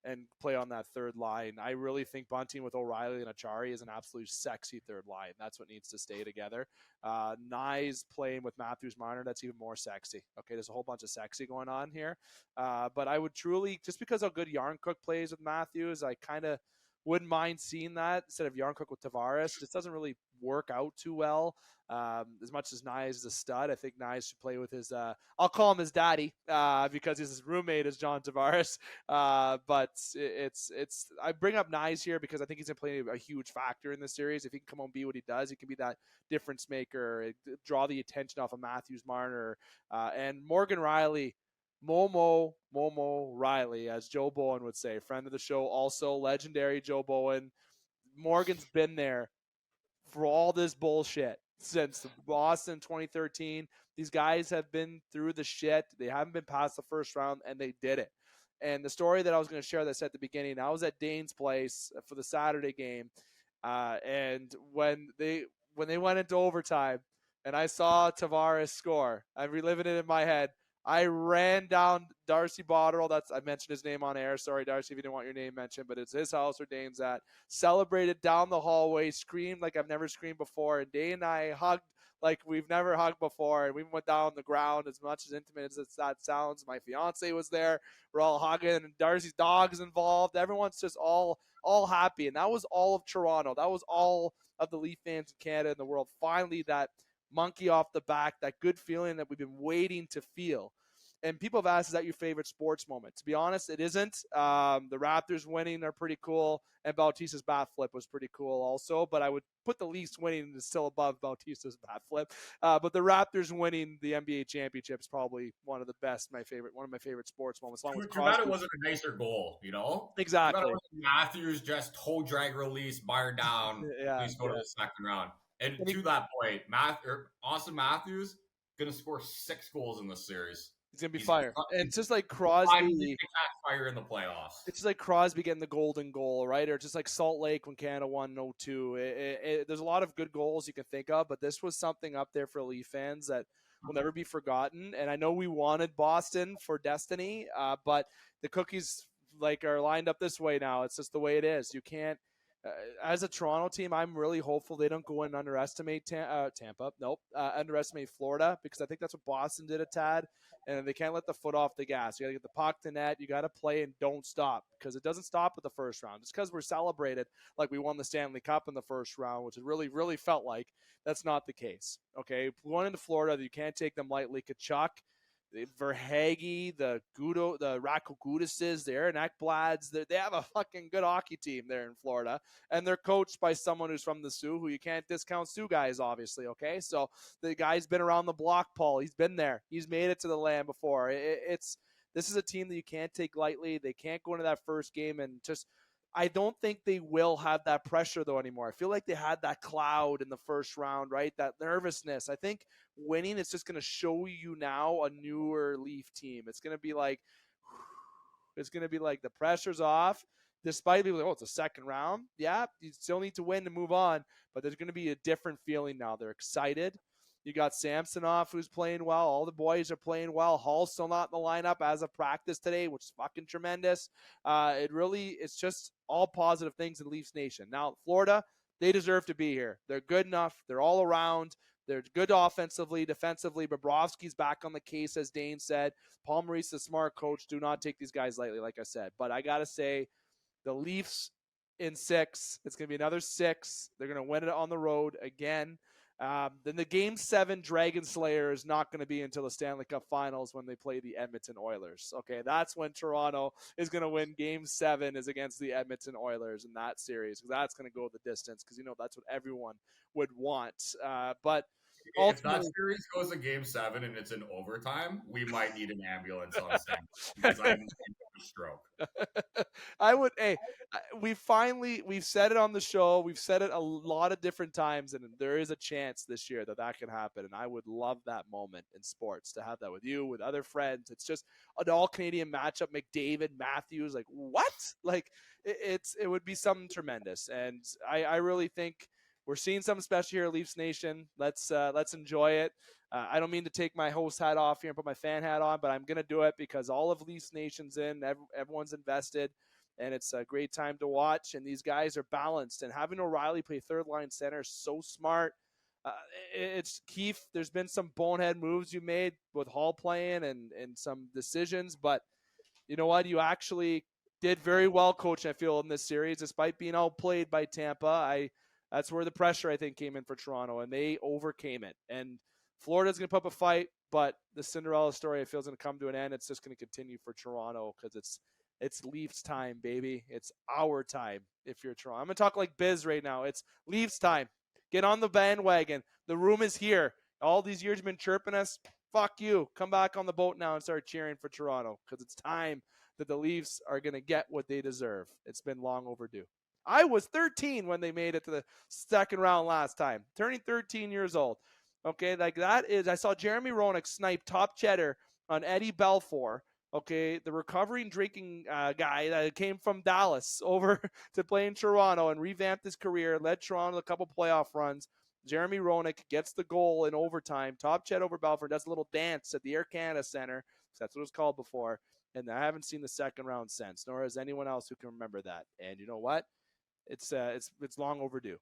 and play on that third line. I really think Bunting with O'Reilly and Achari is an absolutely sexy third line. That's what needs to stay together. Nye's playing with Matthews Marner. That's even more sexy. Okay, there's a whole bunch of sexy going on here. But I would truly, just because how good Yarncrook plays with Matthews, I kind of wouldn't mind seeing that instead of Yarncrook with Tavares. It doesn't really work out too well. As much as Nye is a stud, I think Nye should play with his, I'll call him his daddy, because his roommate is John Tavares. But I bring up Nyes here because I think he's going to play a huge factor in this series. If he can come on and be what he does, he can be that difference maker, draw the attention off of Matthews Marner, and Morgan Riley. Momo Riley, as Joe Bowen would say, friend of the show, also legendary Joe Bowen. Morgan's been there for all this bullshit since Boston 2013. These guys have been through the shit. They haven't been past the first round, and they did it. And the story that I was going to share that I said at the beginning, I was at Dane's place for the Saturday game, and when they went into overtime, and I saw Tavares score, I'm reliving it in my head. I ran down Darcy Botterill. I mentioned his name on air. Sorry, Darcy, if you didn't want your name mentioned, but it's his house where Dane's at. Celebrated down the hallway, screamed like I've never screamed before. And Dane and I hugged like we've never hugged before. And we went down on the ground as much as intimate as that sounds. My fiance was there. We're all hugging, and Darcy's dog's involved. Everyone's just all happy. And that was all of Toronto. That was all of the Leaf fans in Canada and the world. Finally, that monkey off the back, that good feeling that we've been waiting to feel. And people have asked, is that your favorite sports moment? To be honest, it isn't. The Raptors winning are pretty cool, and Bautista's bat flip was pretty cool also, but I would put the Leafs winning is still above Bautista's bat flip. But the Raptors winning the NBA championship is probably one of my favorite sports moments. Too bad it wasn't a nicer goal, Exactly. Matthews just toe drag release, Byron down, please go to the second round. And to that point, Austin Matthews going to score 6 goals in this series. He's going to be fire. And it's just like Crosby. Fire in the playoffs. It's just like Crosby getting the golden goal, right? Or just like Salt Lake when Canada won 0-2. There's a lot of good goals you can think of, but this was something up there for Leaf fans that will never be forgotten. And I know we wanted Boston for destiny, but the cookies are lined up this way now. It's just the way it is. You can't. As a Toronto team, I'm really hopeful they don't go and underestimate Tampa. Nope. Underestimate Florida, because I think that's what Boston did a tad. And they can't let the foot off the gas. You got to get the puck to net. You got to play and don't stop, because it doesn't stop at the first round. Just because we're celebrated like we won the Stanley Cup in the first round, which it really, really felt like, that's not the case. Okay, going into Florida, you can't take them lightly. Kachuk, Verhaeghe, the Radko Gudises, the Aaron Ekblads, they have a fucking good hockey team there in Florida, and they're coached by someone who's from the Sioux, who you can't discount Sioux guys, obviously, okay? So the guy's been around the block, Paul. He's been there. He's made it to the land before. This is a team that you can't take lightly. They can't go into that first game and just – I don't think they will have that pressure, though, anymore. I feel like they had that cloud in the first round, right? That nervousness. I think winning is just going to show you now a newer Leaf team. It's going to be like the pressure's off. Despite people like, it's a second round. Yeah, you still need to win to move on, but there's going to be a different feeling now. They're excited. You got Samsonov, who's playing well. All the boys are playing well. Hall's still not in the lineup as of practice today, which is fucking tremendous. It's just all positive things in Leafs Nation. Now, Florida, they deserve to be here. They're good enough. They're all around. They're good offensively, defensively. Bobrovsky's back on the case, as Dane said. Paul Maurice, the smart coach. Do not take these guys lightly, like I said. But I got to say, the Leafs in 6. It's going to be another 6. They're going to win it on the road again. Then the Game 7 Dragon Slayer is not going to be until the Stanley Cup Finals when they play the Edmonton Oilers. Okay, that's when Toronto is going to win. Game 7 is against the Edmonton Oilers in that series, because that's going to go the distance, because that's what everyone would want. But if that series goes to Game 7 and it's in overtime, we might need an ambulance on set, because I'm a stroke. We've said it on the show. We've said it a lot of different times, and there is a chance this year that can happen. And I would love that moment in sports, to have that with you, with other friends. It's just an all-Canadian matchup. McDavid, Matthews, like what? Like it would be something tremendous. And I really think we're seeing something special here at Leafs Nation. Let's enjoy it. I don't mean to take my host hat off here and put my fan hat on, but I'm going to do it because all of Leafs Nation's in. Everyone's invested, and it's a great time to watch. And these guys are balanced. And having O'Reilly play third-line center is so smart. It's Keefe. There's been some bonehead moves you made with Hall playing and some decisions, but you know what? You actually did very well, Coach, I feel, in this series. Despite being outplayed by Tampa, That's where the pressure, I think, came in for Toronto, and they overcame it. And Florida's going to put up a fight, but the Cinderella story, I feel, is going to come to an end. It's just going to continue for Toronto because it's Leafs time, baby. It's our time if you're Toronto. I'm going to talk like Biz right now. It's Leafs time. Get on the bandwagon. The room is here. All these years you've been chirping us. Fuck you. Come back on the boat now and start cheering for Toronto because it's time that the Leafs are going to get what they deserve. It's been long overdue. I was 13 when they made it to the second round last time, turning 13 years old. Okay, like that is, I saw Jeremy Roenick snipe top cheddar on Eddie Belfour. Okay, the recovering drinking guy that came from Dallas over to play in Toronto and revamped his career, led Toronto a couple playoff runs. Jeremy Roenick gets the goal in overtime, top ched over Belfour, does a little dance at the Air Canada Center. That's what it was called before. And I haven't seen the second round since, nor has anyone else who can remember that. And you know what? It's long overdue.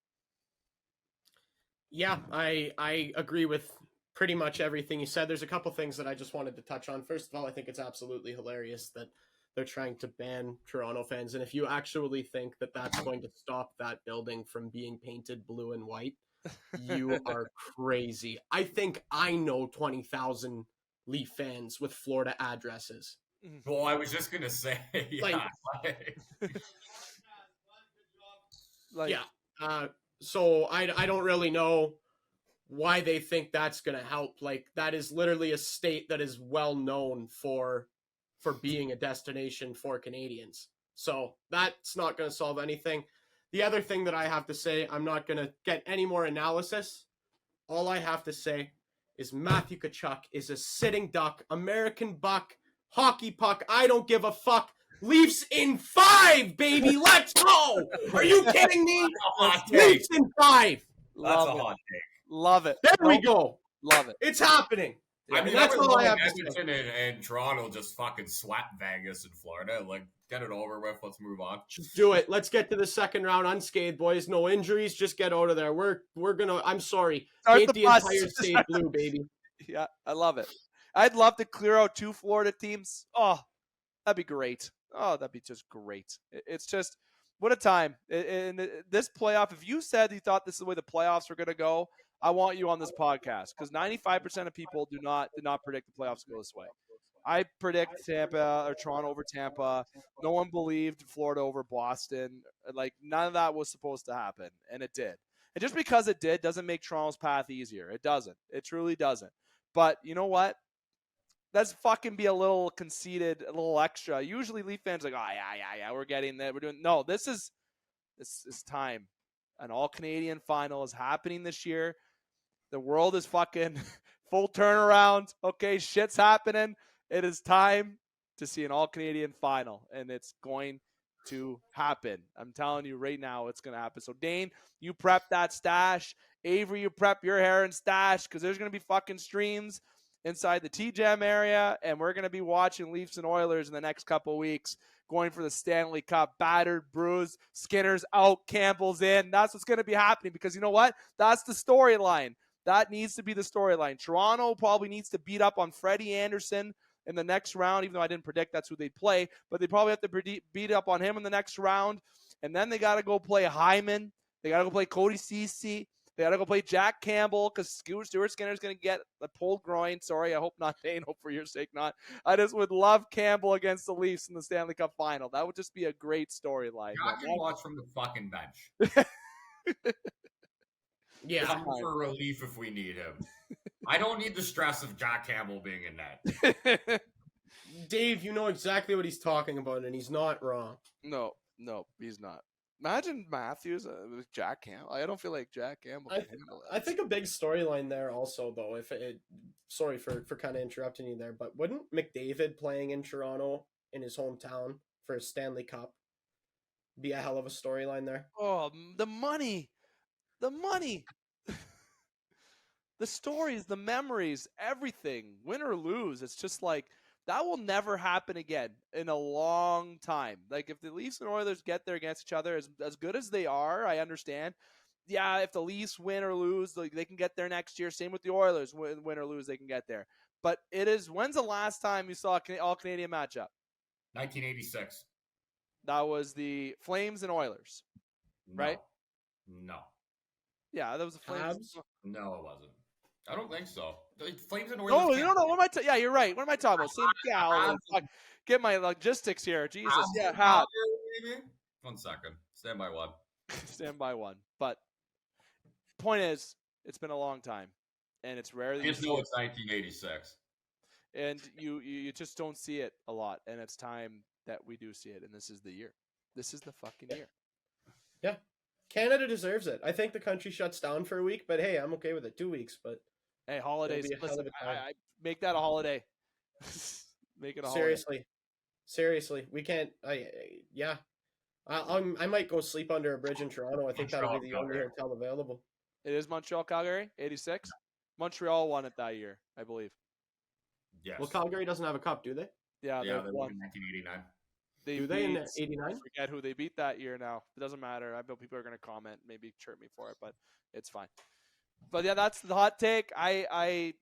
Yeah, I agree with pretty much everything you said. There's a couple things that I just wanted to touch on. First of all, I think it's absolutely hilarious that they're trying to ban Toronto fans. And if you actually think that that's going to stop that building from being painted blue and white, you are crazy. I think I know 20,000 Leaf fans with Florida addresses. Well, I was just going to say, yeah. So I don't really know why they think that's going to help. Like, that is literally a state that is well known for being a destination for Canadians. So that's not going to solve anything. The other thing that I have to say, I'm not going to get any more analysis. All I have to say is Matthew Tkachuk is a sitting duck, American buck, hockey puck. I don't give a fuck. Leafs in 5, baby. Let's go. Are you kidding me? Leafs in 5. That's a hot take. Love it. There we go. Love it. It's happening. I mean, that's all I have to say. Edmonton and Toronto just fucking swat Vegas and Florida. Like, get it over with. Let's move on. Just do it. Let's get to the second round unscathed, boys. No injuries. Just get out of there. We're gonna. I'm sorry. Paint the entire state blue, baby. Yeah, I love it. I'd love to clear out 2 Florida teams. Oh, that'd be great. Oh, that'd be just great. It's just, what a time. In this playoff, if you said you thought this is the way the playoffs were going to go, I want you on this podcast because 95% of people did not predict the playoffs to go this way. I predict Tampa or Toronto over Tampa. No one believed Florida over Boston. Like, none of that was supposed to happen, and it did. And just because it did doesn't make Toronto's path easier. It doesn't. It truly doesn't. But you know what? Let's fucking be a little conceited, a little extra. Usually Leaf fans are like, yeah, we're getting that. We're doing. No, this is time. An all-Canadian final is happening this year. The world is fucking full turnaround. Okay, shit's happening. It is time to see an all-Canadian final, and it's going to happen. I'm telling you right now, it's going to happen. So, Dane, you prep that stash. Avery, you prep your hair and stash because there's going to be fucking streams inside the TGEM area, and we're going to be watching Leafs and Oilers in the next couple of weeks, going for the Stanley Cup. Battered, bruised, Skinner's out, Campbell's in. That's what's going to be happening because you know what? That's the storyline. That needs to be the storyline. Toronto probably needs to beat up on Freddie Anderson in the next round, even though I didn't predict that's who they'd play, but they probably have to beat up on him in the next round, and then they got to go play Hyman. They got to go play Cody Ceci. They got to go play Jack Campbell because Stuart Skinner's going to get a pulled groin. Sorry, I hope not, Dane. Hope for your sake not. I just would love Campbell against the Leafs in the Stanley Cup final. That would just be a great storyline. I can watch from the fucking bench. Yeah. Come for relief if we need him. I don't need the stress of Jack Campbell being in net. Dave, you know exactly what he's talking about, and he's not wrong. No, he's not. Imagine Matthews with Jack Campbell. I don't feel like Jack Campbell can handle it. I think a big storyline there also, though, sorry for kind of interrupting you there, but wouldn't McDavid playing in Toronto in his hometown for a Stanley Cup be a hell of a storyline there? Oh, the money. The stories, the memories, everything, win or lose. It's just like, that will never happen again in a long time. Like, if the Leafs and Oilers get there against each other, as good as they are, I understand. Yeah, if the Leafs win or lose, they can get there next year. Same with the Oilers. Win or lose, they can get there. But when's the last time you saw an all-Canadian matchup? 1986. That was the Flames and Oilers, right? No. Yeah, that was the Flames. Habs? No, it wasn't. I don't think so. The Flames and Oilers. No, you don't know. What am I? Yeah, you're right. What am I talking about? Same. Yeah, fuck. Get my logistics here. Jesus. Yeah, Habs. 1 second. Stand by one. Stand by one. But point is, it's been a long time, and it's rare that I just know it's 1986. And you just don't see it a lot, and it's time that we do see it, and this is the year. This is the fucking year. Yeah. Canada deserves it. I think the country shuts down for a week, but hey, I'm okay with it. 2 weeks, but hey, holidays. Listen, I make that a holiday. Make it a holiday. Seriously, we can't. I might go sleep under a bridge in Toronto. I think that'll be the only hotel available. It is Montreal, Calgary, 86. Montreal won it that year, I believe. Yes. Well, Calgary doesn't have a cup, do they? Yeah, they won in 1989. Do they in 89? I forget who they beat that year now. It doesn't matter. I know people are going to comment, maybe chirp me for it, but it's fine. But yeah, that's the hot take. We're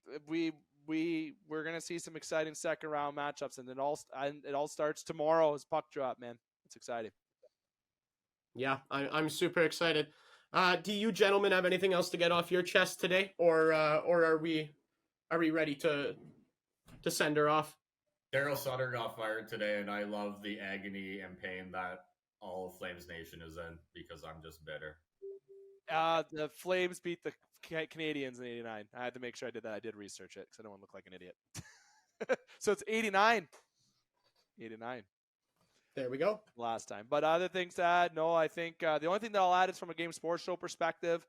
going to see some exciting second round matchups, and it all starts tomorrow as puck drop, man. It's exciting. Yeah, I'm super excited. Do you gentlemen have anything else to get off your chest today, or are we ready to send her off? Daryl Sutter got fired today, and I love the agony and pain that all of Flames Nation is in because I'm just bitter. The Flames beat the Canadians in 89. I had to make sure I did that. I did research it because I don't want to look like an idiot. So it's 89. 89. There we go. Last time. But other things to add? No, I think the only thing that I'll add is from a Game Sports Show perspective.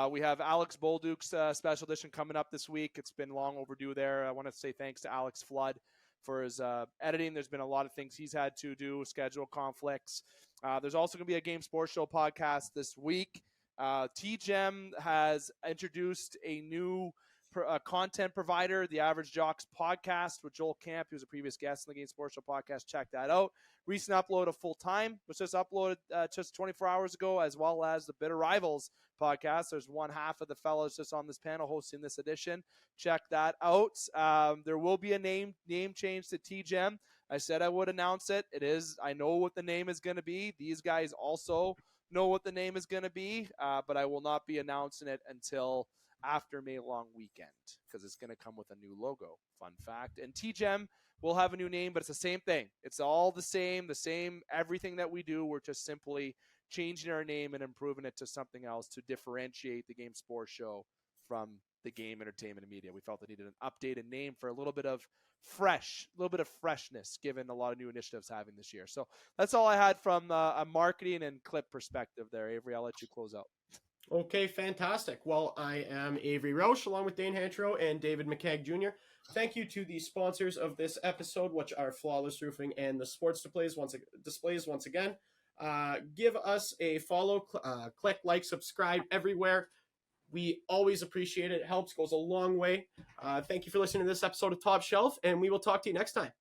We have Alex Bolduc's special edition coming up this week. It's been long overdue there. I want to say thanks to Alex Flood for his editing. There's been a lot of things he's had to do, schedule conflicts. There's also going to be a Game Sports Show podcast this week. TGEM has introduced a new content provider, the Average Jocks podcast with Joel Camp, who's a previous guest in the Game Sports Show podcast. Check that out. Recent upload of Full Time was just uploaded just 24 hours ago, as well as the Bitter Rivals podcast. There's one half of the fellows just on this panel hosting this edition. Check that out. There will be a name change to TGEM. I said I would announce it. It is. I know what the name is going to be. These guys also know what the name is going to be, but I will not be announcing it until after May Long weekend because it's going to come with a new logo. Fun fact. And TGEM will have a new name, but it's the same thing. It's all the same everything that we do. We're just simply changing our name and improving it to something else to differentiate the Game Sports Show from the Game Entertainment and Media. We felt it needed an updated name for a little bit of freshness, given a lot of new initiatives having this year. So that's all I had from a marketing and clip perspective there. Avery, I'll let you close out. Okay, fantastic. Well, I am Avery Rausch, along with Dane Hancherow and David McCaig Jr. Thank you to the sponsors of this episode, which are Flawless Roofing and the Sports Displays once again. Give us a follow, click, like, subscribe everywhere. We always appreciate it. It helps, goes a long way. Thank you for listening to this episode of Top Shelf, and we will talk to you next time.